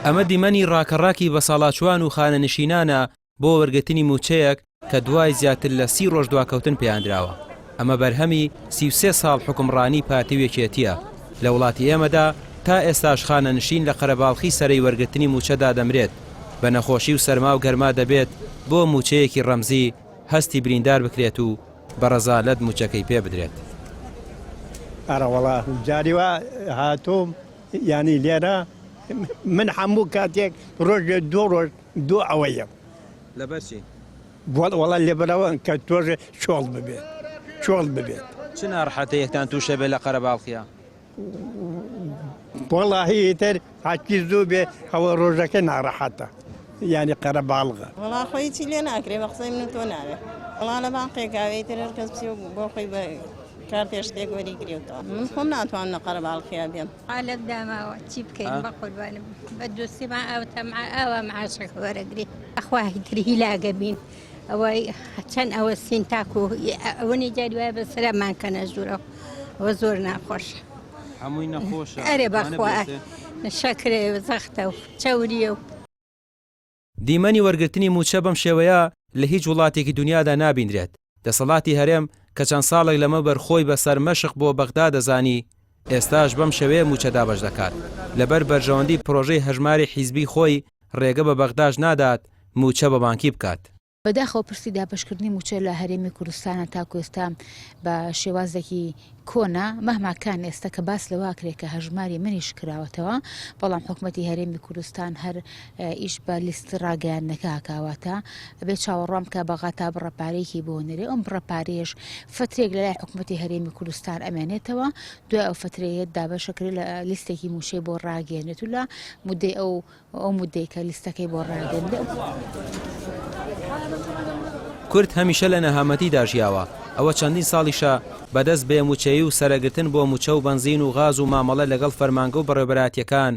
ئەمە دیمەنی ڕاکەڕاکی بەساڵاچوان و خانەنشینانە بۆ وەرگرتنی موچەیەک کە دوای زیاتر لە 30 ڕۆژ دواکەوتن پێیاندراوە. ئەمە بەرهەمی 33 ساڵ حکومڕانی پارتی وێکێتیە. لە وڵاتی ئێمەدا تا ئێستاش خانەنشین لە قەرەباڵخی سەرەی وەرگرتنی موچەدا دەمرێت، بە نەخۆشی و سەرما و گەرما دەبێت بۆ موچەیەکی ڕەمزی هەستی بریندار بکرێت و بە ڕەزالەت موچەکەی پێ بدرێت. ئەرەوەڵا جاری وا هاتووم ینی لێرە من هەموو کاتێک ڕۆژێ دوو ئەوەیە لەبەرچی وەڵا لێبەرەوە کە تۆژێ چۆڵ ببێت چ ناڕەحەتەیەکتان تووشە بێت لە قەرەباڵخیە؟ وەڵاهی تر حاکی زوو بێ ئەوە ڕۆژەکە ناڕەحەتە ینی قەرەباڵغە. وەڵا خۆی چی لێ ناکرێ بە قسەی من تۆ ناوێ وەڵا لە باقێکاوەی تر هەر کەس بچێ بۆ خۆی بە کار پێشتێک وەریگرێتەوە. من خۆم ناتوانم لە قەرەباڵخیا بێم. حالت داماوە چی بکەین بە قوربانم بە دووسیمان ئەوە معاشەکە وەرەگری ئەخوا هیتری هیلاگە بین ئەوەی چەند ئەوە سین تاکو ئەوەنی جاری وایە بەسەرمان کەنە ژوورە ئەوە زۆر ناخۆشە. هەمووی نەخۆشە. ئەرێ بەخوا شەکرێ زەختە و چەوریە و دیمەنی وەرگرتنی موچە بەم شێوەیە لە هیچ وڵاتێکی دنیادا نابیندرێت. دەسەڵاتی هەرێم کە چەند ساڵێک لەمە بەرخۆی بەسەر مەشق بۆ بەغدا دەزانی ئێستاش بەم شێوەیە موچەدا بەش دەکات. لەبەر بەرژەوەندی پرۆژەی هەژماری حیزبی خۆی ڕێگە بە بەغداش نادات موچە بە بانکی بکات. بەداخەوە پرسی دابەشکردنی موچە لە هەرێمی کوردستانە تاکو ئێستا بە شێوازێکی کۆنا مەهماکان ئێستا کە باس لەوا کرێت کە هەژماری منیش کراوەتەوە، بەڵام حکوومەتی هەرێمی کوردستان هەر ئیش بە لیستی ڕاگەیاندنەکە هاکاواتە بێت چاوەڕوام کە بەغاتا بڕەپارێکی بۆ نرێ ئەم بڕەپارێش فترێک لەلای حکوومەتی هەرێمی کوردستان ئەمێنێتەوە، دوای ئەو فترەیە دابەشەکرێت لە لیستێکی موشەی بۆ ڕاگەێنێت و لە مودەی ئەو مودەی کە لیستەکەی بۆ ڕاگەێنێت. کورد هەمیشە لە نەهامەتیدا ژیاوە. ئەوە چەندین ساڵیشە بەدەست بێ موچەیی و سەرەگرتن بۆ موچە و بەنزین و غاز و مامەڵە لەگەڵ فەرمانگە و بەڕێوەبەراتیەکان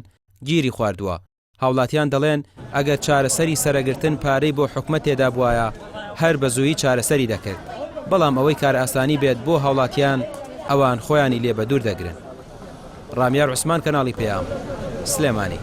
گیری خواردووە. هاوڵاتیان دەڵێن ئەگەر چارەسەری سەرەگرتن پارەی بۆ حکومەت تێدا بوایە هەر بە زوویی چارەسەری دەکرد. بەڵام ئەوەی کار ئاسانی بێت بۆ هاوڵاتیان ئەوان خۆیانی لێ بە دوور دەگرن. ڕامیار عوسمان، کەناڵی پێام، سلێمانی.